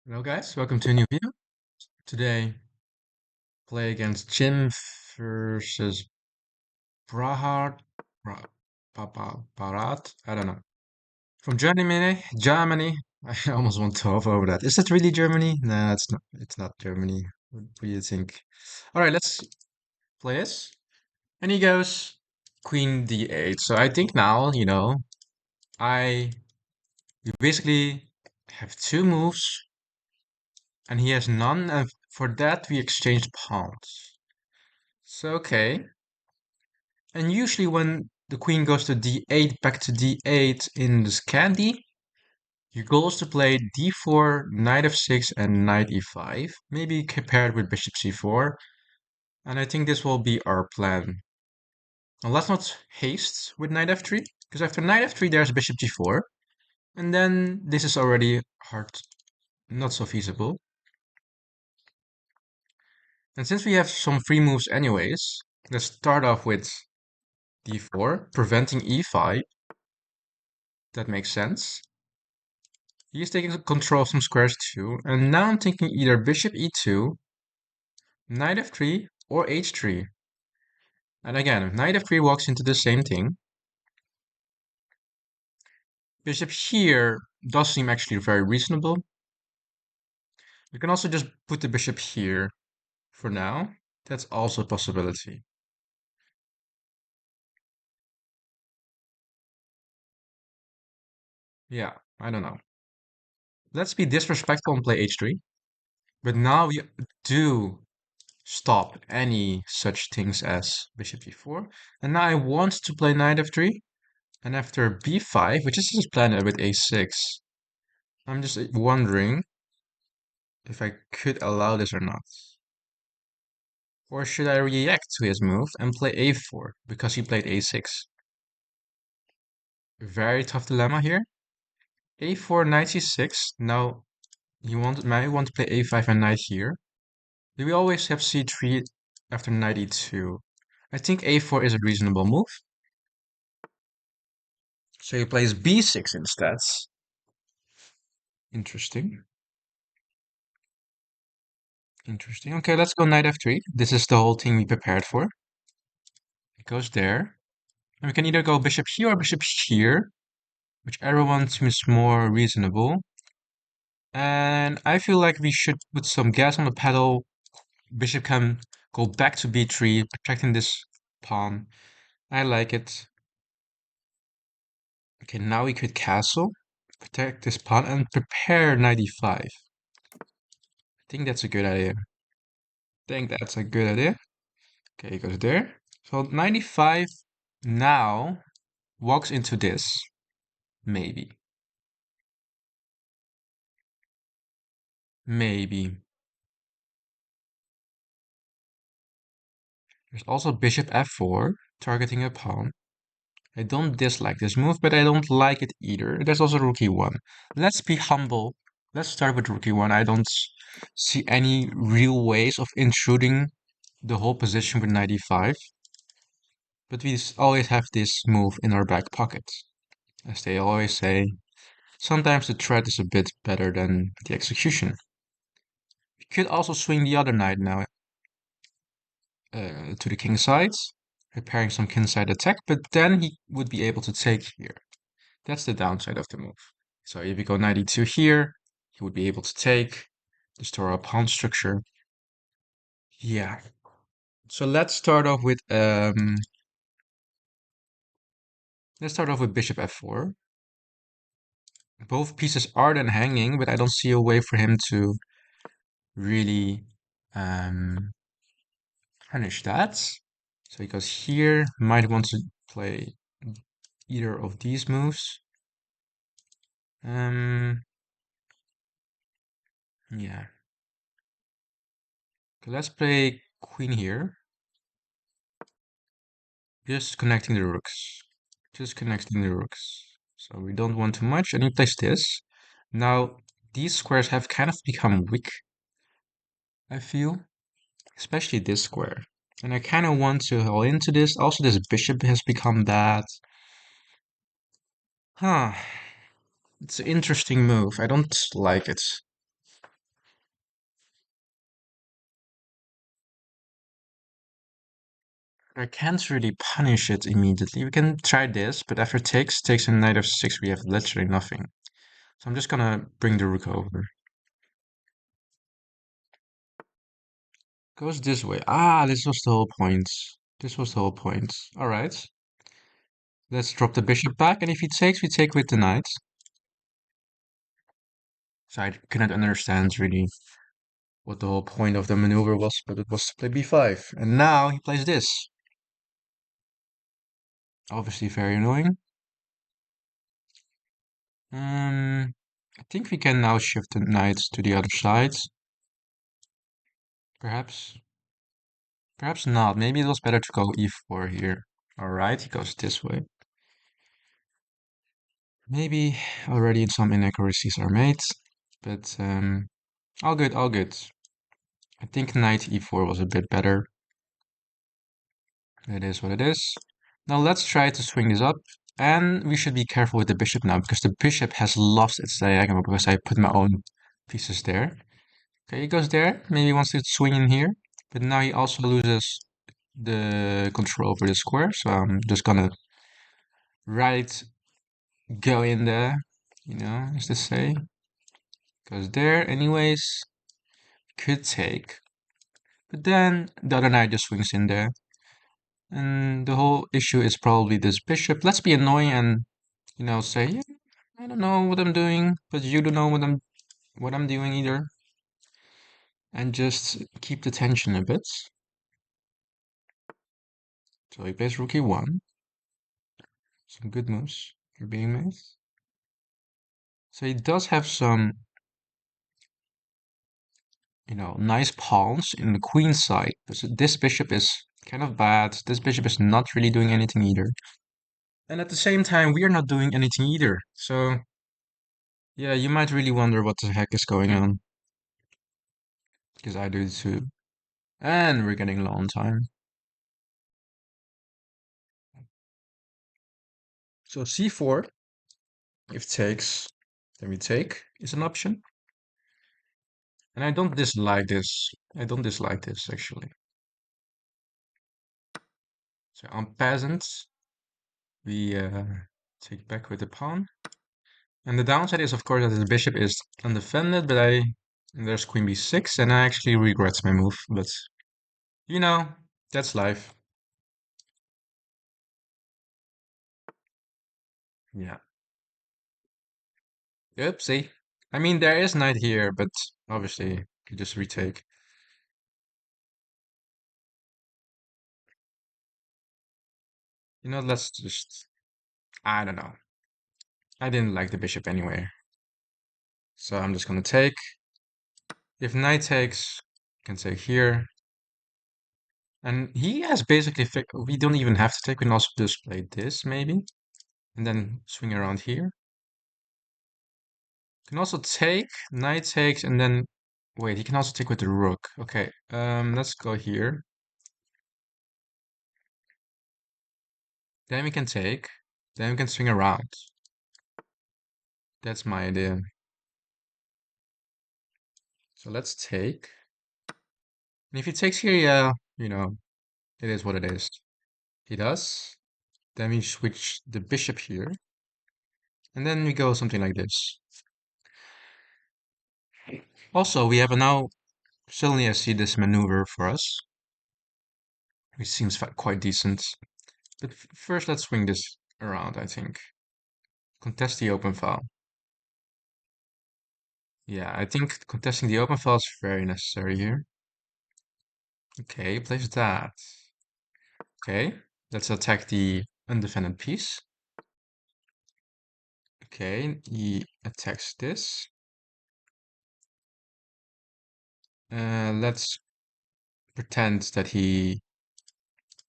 Hello guys, welcome to a new video. Today, play against Jim versus Brahard, Bra, Barat, I don't know. From Germany. I almost want to over that. Is that really Germany? No, it's not. It's not Germany. What do you think? All right, let's play this. And he goes Queen D8. So I think now, I we basically have two moves, and he has none. And for that, we exchange pawns. So, okay. And usually when the queen goes to d8, back to d8 in the Scandi, your goal is to play d4, knight f6, and knight e5, maybe paired with bishop c4. And I think this will be our plan. Now let's not haste with knight f3, because after knight f3 there's bishop g4, and then this is already hard, not so feasible. And since we have some free moves anyways, let's start off with d4, preventing e5. That makes sense. He's taking control of some squares too, and now I'm thinking either bishop e2, knight f3, or h3. And again, if knight f3 walks into the same thing, bishop here does seem actually very reasonable. We can also just put the bishop here for now. That's also a possibility. Yeah, I don't know. Let's be disrespectful and play h3. But now we do stop any such things as bishop g4. And now I want to play knight f3. And after b5, which is his plan with a6, I'm just wondering if I could allow this or not. Or should I react to his move and play a4 because he played a6? Very tough dilemma here. a4, knight c6. Now might want to play a5 and knight here. Do we always have c3 after knight e2? I think a4 is a reasonable move. So he plays b6 instead. Interesting. Interesting. Okay, let's go knight f3. This is the whole thing we prepared for. It goes there. And we can either go bishop here or bishop here, whichever one seems more reasonable. And I feel like we should put some gas on the pedal. Bishop can go back to b3, protecting this pawn. I like it. Okay, now we could castle, protect this pawn, and prepare knight e5. I think that's a good idea. Okay, he goes there. So knight e5 now walks into this. Maybe. Maybe. There's also bishop f4, targeting a pawn. I don't dislike this move, but I don't like it either. There's also rook e1. Let's be humble. Let's start with rook e1. I don't see any real ways of intruding the whole position with knight e5. But we always have this move in our back pocket. As they always say, sometimes the threat is a bit better than the execution. We could also swing the other knight now to the king side, preparing some kingside attack, but then he would be able to take here. That's the downside of the move. So if you go knight e2 here, he would be able to take, destroy our pawn structure. Yeah. So let's start off with bishop f4. Both pieces are then hanging, but I don't see a way for him to really punish that. So he goes here, might want to play either of these moves. Yeah. Okay, let's play queen here. Just connecting the rooks. Just connecting the rooks. So we don't want too much. And he plays this. Now, these squares have kind of become weak, I feel. Especially this square. And I kind of want to haul into this. Also, this bishop has become bad. Huh. It's an interesting move. I don't like it. I can't really punish it immediately. We can try this, but after takes and knight f6, we have literally nothing. So I'm just gonna bring the rook over. Goes this way. Ah, this was the whole point. This was the whole point. All right. Let's drop the bishop back, and if he takes, we take with the knight. So I cannot understand really what the whole point of the maneuver was, but it was to play b5. And now he plays this. Obviously very annoying. I think we can now shift the knight to the other side. Perhaps. Perhaps not. Maybe it was better to go e4 here. Alright, he goes this way. Maybe already some inaccuracies are made, but all good, all good. I think knight e4 was a bit better. It is what it is. Now let's try to swing this up. And we should be careful with the bishop now, because the bishop has lost its diagonal because I put my own pieces there. Okay, he goes there. Maybe he wants to swing in here. But now he also loses the control over the square. So I'm just gonna right go in there, as to say. Goes there anyways. Could take. But then the other knight just swings in there. And the whole issue is probably this bishop. Let's be annoying and, say, yeah, I don't know what I'm doing, but you don't know what I'm doing either. And just keep the tension a bit. So he plays rook e1. Some good moves are being made. So he does have some, nice pawns in the queen side. But this bishop is kind of bad. This bishop is not really doing anything either. And at the same time, we are not doing anything either. So, yeah, you might really wonder what the heck is going on. Because I do too. And we're getting low on time. So c4, if takes, then we take, is an option. And I don't dislike this. I don't dislike this, actually. So on peasants, we take back with the pawn. And the downside is, of course, that the bishop is undefended, but there's queen b6, and I actually regret my move. But, that's life. Yeah. Oopsie. I mean, there is knight here, but obviously, you just retake. Let's just... I don't know. I didn't like the bishop anyway. So I'm just gonna take. If knight takes, I can take here. And he has basically... We don't even have to take. We can also just play this, maybe. And then swing around here. Can also take, knight takes, and then... Wait, he can also take with the rook. Okay, let's go here. Then we can take. Then we can swing around. That's my idea. So let's take. And if he takes here, yeah, it is what it is. He does. Then we switch the bishop here. And then we go something like this. Also, we have now, suddenly I see this maneuver for us, which seems quite decent. But first, let's swing this around, I think. Contest the open file. Yeah, I think contesting the open file is very necessary here. Okay, place that. Okay, let's attack the undefended piece. Okay, he attacks this. Let's pretend that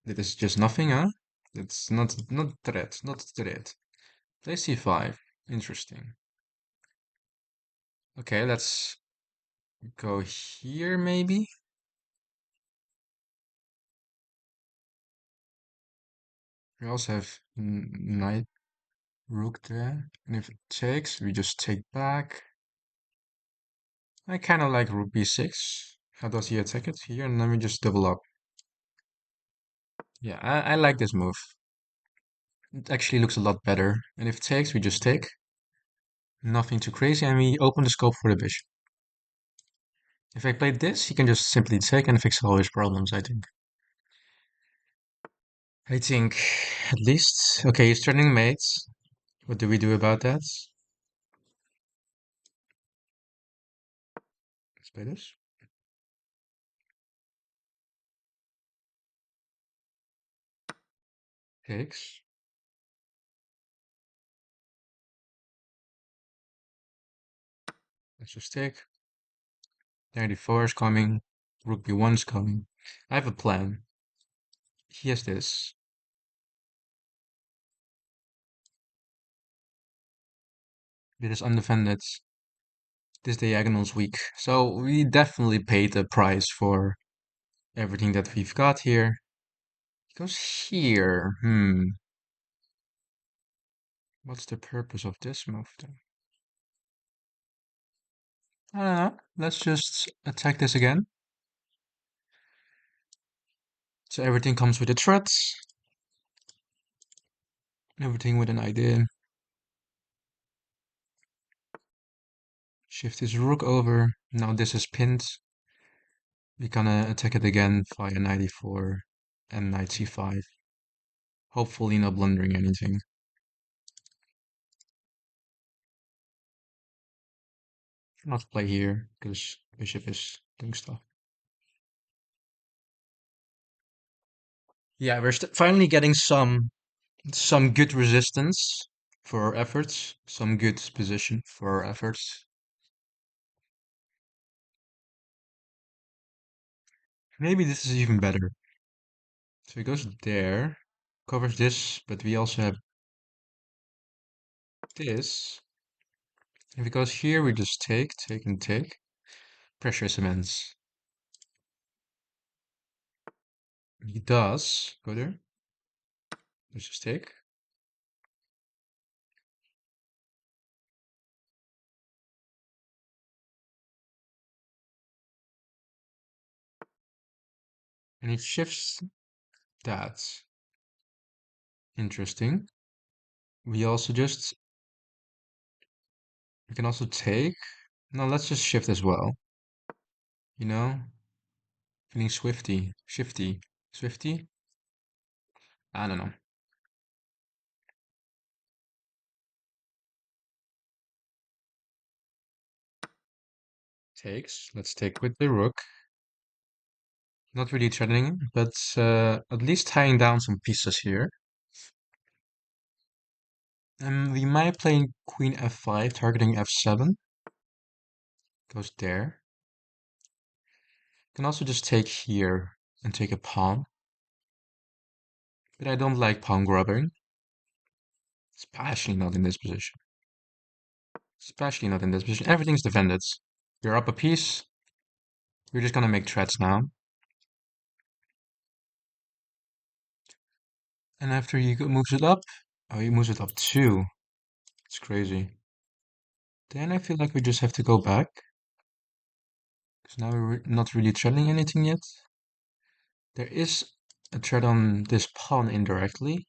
that is just nothing, huh? It's not threat, not threat. Play c5. Interesting. Okay, let's go here maybe. We also have knight rook there. And if it takes, we just take back. I kind of like rook b6. How does he attack it? Here, and then we just double up. Yeah, I like this move. It actually looks a lot better. And if it takes, we just take. Nothing too crazy, and we open the scope for the bishop. If I played this, he can just simply take and fix all his problems, I think. I think, at least. Okay, he's turning mates. What do we do about that? Let's play this. Takes. Let's just take. 94 is coming. Rook b1 is coming. I have a plan. He has this. It is undefended. This diagonal is weak. So we definitely paid the price for everything that we've got here. He goes here. What's the purpose of this move then? I don't know. Let's just attack this again. So everything comes with a threat. Everything with an idea. Shift his rook over. Now this is pinned. We're gonna attack it again via 94 and knight c5. Hopefully not blundering anything. Not play here, because bishop is doing stuff. Yeah, we're finally getting some good resistance for our efforts, some good position for our efforts. Maybe this is even better. So he goes there, covers this, but we also have this. If he goes here, we just take, take, and take. Pressure is immense. He does go there. Let's just take. And he shifts that. Interesting. We also just, we can also take. No, let's just shift as well. You know, feeling swifty. I don't know. Takes. Let's take with the rook. Not really threatening, but at least tying down some pieces here. And we might play queen f5, targeting f7. Goes there. Can also just take here and take a pawn. But I don't like pawn grubbing. Especially not in this position. Especially not in this position. Everything's defended. You're up a piece. We're just gonna make threats now. And after he moves it up, oh, he moves it up too. It's crazy. Then I feel like we just have to go back. Because now we're not really threatening anything yet. There is a threat on this pawn indirectly.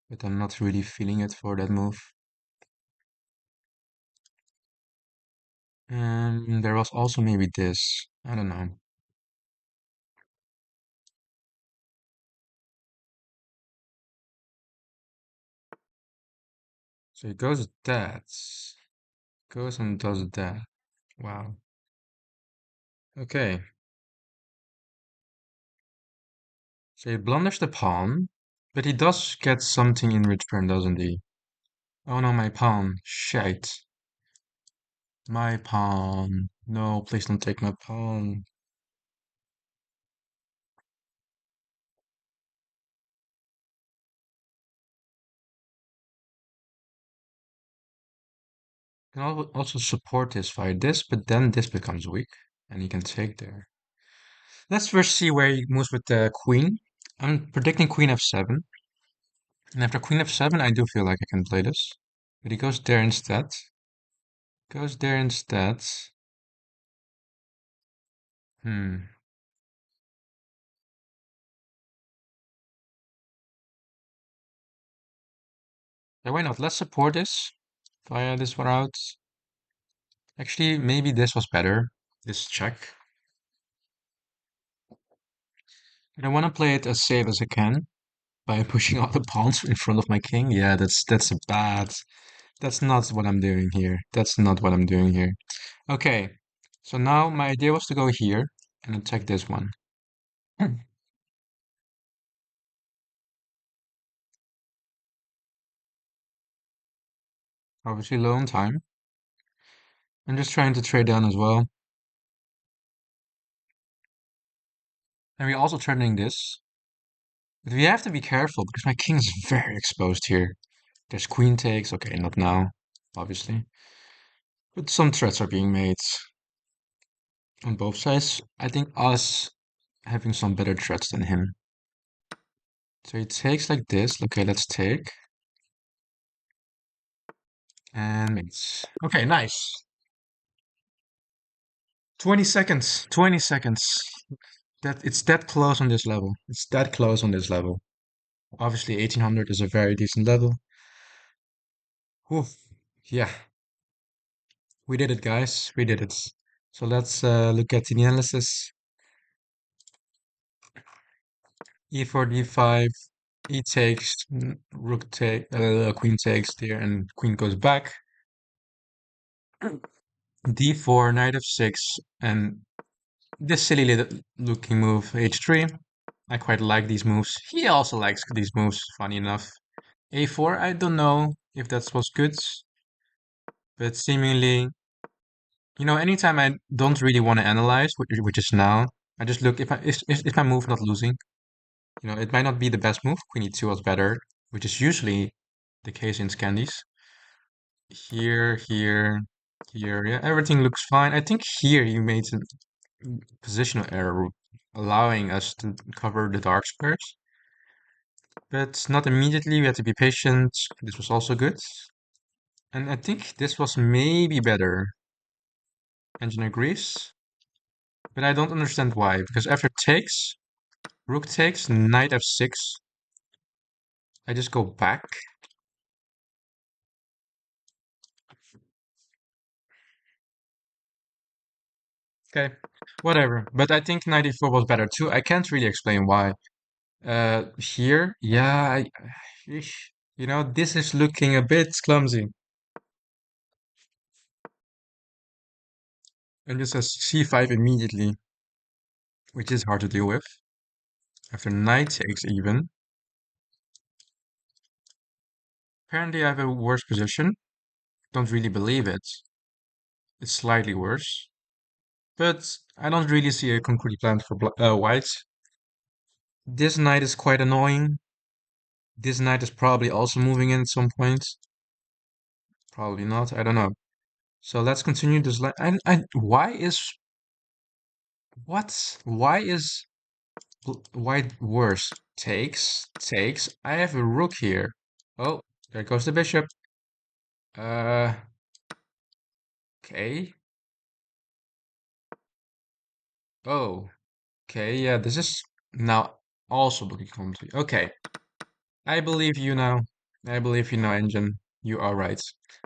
But I'm not really feeling it for that move. There was also maybe this. I don't know. So he goes that. Goes and does that. Wow. Okay. So he blunders the pawn, but he does get something in return, doesn't he? Oh no, my pawn. Shite. My pawn. No, please don't take my pawn. Can also support this via this, but then this becomes weak, and he can take there. Let's first see where he moves with the queen. I'm predicting queen f7. And after queen f7, I do feel like I can play this. But he goes there instead. Goes there instead. Hmm. Yeah, why not? Let's support this. Via this one out. Actually, maybe this was better. This check. And I want to play it as safe as I can by pushing all the pawns in front of my king. Yeah, that's a bad. That's not what I'm doing here. That's not what I'm doing here. Okay, so now my idea was to go here and attack this one. Hmm. Obviously low on time. I'm just trying to trade down as well. And we're also threatening this. But we have to be careful because my king is very exposed here. There's queen takes. Okay, not now, obviously. But some threats are being made on both sides. I think us having some better threats than him. So he takes like this. Okay, let's take. And mates. Okay, nice. 20 seconds. 20 seconds. It's that close on this level. It's that close on this level. Obviously, 1800 is a very decent level. Whew. Yeah, we did it, guys. We did it. So let's look at the analysis. E4, D5, E takes, rook take, queen takes there, and queen goes back. D4, knight f6, and this silly little looking move, H3. I quite like these moves. He also likes these moves, funny enough. A4, I don't know if that was good, but seemingly, anytime I don't really want to analyze, which is now, I just look if my move not losing. It might not be the best move. Queen e2 was better, which is usually the case in Scandies. Here, here, here, yeah, everything looks fine. I think here you made a positional error, allowing us to cover the dark squares, but not immediately. We had to be patient. This was also good. And I think this was maybe better. Engine agrees, but I don't understand why. Because after takes, rook takes, knight f6, I just go back. Okay, whatever. But I think knight e4 was better too. I can't really explain why. Here, yeah, eesh. This is looking a bit clumsy. And just says c5 immediately, which is hard to deal with. After knight takes even. Apparently I have a worse position. Don't really believe it. It's slightly worse. But I don't really see a concrete plan for white. This knight is quite annoying. This knight is probably also moving in at some point. Probably not. I don't know. So let's continue this line. Why is what? Why is white worse? Takes. I have a rook here. Oh, there goes the bishop. Uh, okay. Oh, okay. Yeah, this is now also looking clumsy. Okay, I believe you now. I believe you now, engine. You are right.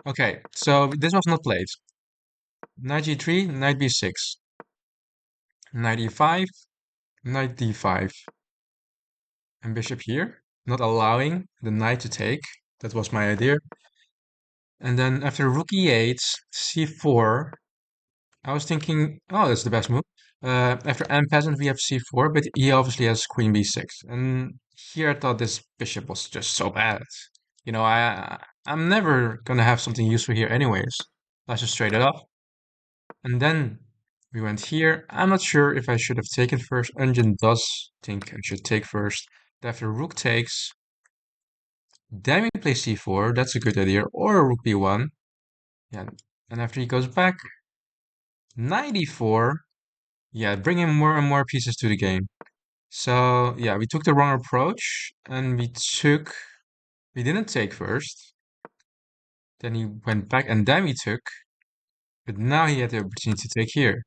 Okay, so this was not played. Knight g3, knight b6, knight e5, knight d5, and bishop here, not allowing the knight to take. That was my idea. And then after rook e8, c4, I was thinking, oh, that's the best move. After m peasant, we have c4, but he obviously has queen b6. And here I thought this bishop was just so bad. I'm never gonna have something useful here anyways. Let's just trade it off. And then we went here. I'm not sure if I should have taken first. Engine does think I should take first. After rook takes, then we play c4. That's a good idea. Or rook b1. Yeah. And after he goes back, 94. Yeah, bringing more and more pieces to the game. So yeah, we took the wrong approach and we didn't take first. Then he went back and then we took, but now he had the opportunity to take here.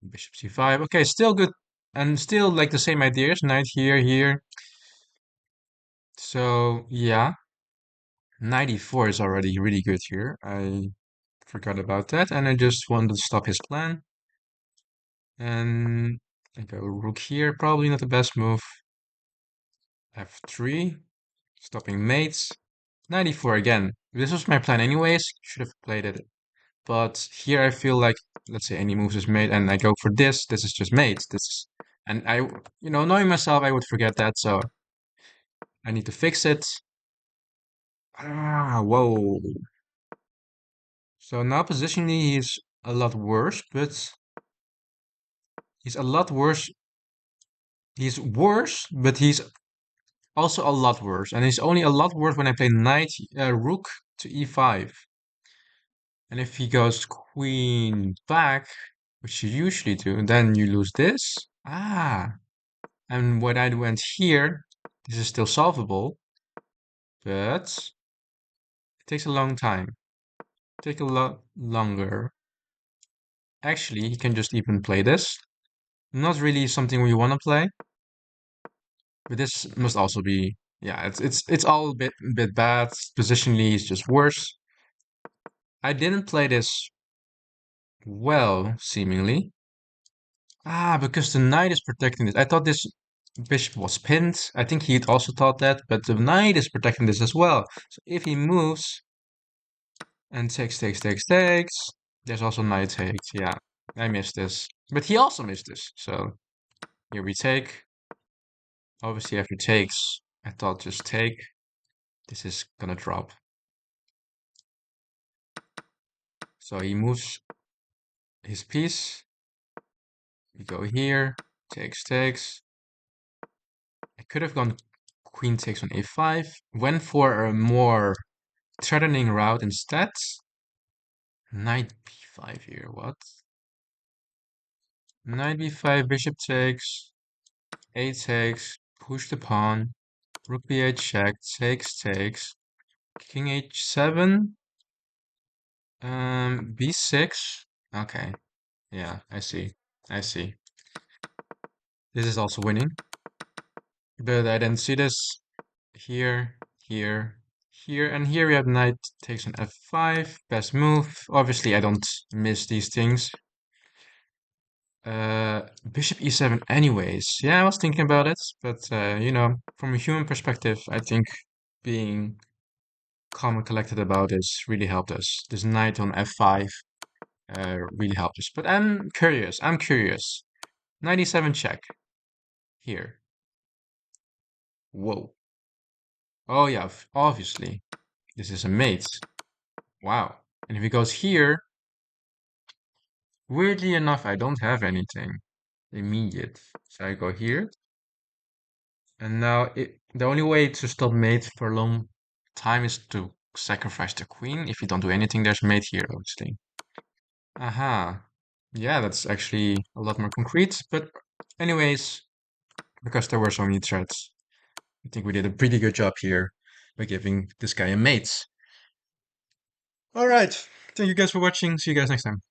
Bishop c5. Okay, still good. And still like the same ideas. Knight here, here. So yeah. 94 is already really good here. I forgot about that, and I just wanted to stop his plan. And I go rook here, probably not the best move. F3, stopping mates. 94 again. This was my plan anyways, should have played it. But here I feel like, let's say any moves is made, and I go for this. This is just mates. And I, knowing myself, I would forget that, so I need to fix it. Ah, whoa. So now positionally he's a lot worse, but he's a lot worse. He's worse, but he's also a lot worse. And he's only a lot worse when I play knight, rook to e5. And if he goes queen back, which you usually do, then you lose this. Ah, and what I went here, this is still solvable, but it takes a long time. Take a lot longer. Actually, he can just even play this. Not really something we want to play, but this must also be, yeah, it's all a bit bad. Positionally, it's just worse. I didn't play this well, seemingly. Ah, because the knight is protecting this. I thought this bishop was pinned. I think he also thought that, but the knight is protecting this as well. So if he moves and takes, there's also knight takes. Yeah, I missed this. But he also missed this. So here we take. Obviously after takes, I thought just take. This is gonna drop. So he moves his piece. We go here. Takes. I could have gone queen takes on a5. Went for a more threatening route instead. Knight b5 here, what? Knight b5, bishop takes, a takes, push the pawn, rook b8 check, takes, king h7, b6. Okay, yeah, I see. This is also winning, but I didn't see this. Here, and here we have knight takes on f5, best move. Obviously, I don't miss these things. Bishop e7 anyways. Yeah, I was thinking about it, but from a human perspective, I think being calm and collected about this really helped us. This knight on f5 really helped us. But I'm curious. 97 check here. Whoa. Oh yeah, obviously. This is a mate. Wow. And if he goes here, weirdly enough, I don't have anything immediate. So I go here. And now the only way to stop mate for a long time is to sacrifice the queen. If you don't do anything, there's mate here, obviously. Aha. Yeah, that's actually a lot more concrete. But anyways, because there were so many threats, I think we did a pretty good job here by giving this guy a mate. All right. Thank you guys for watching. See you guys next time.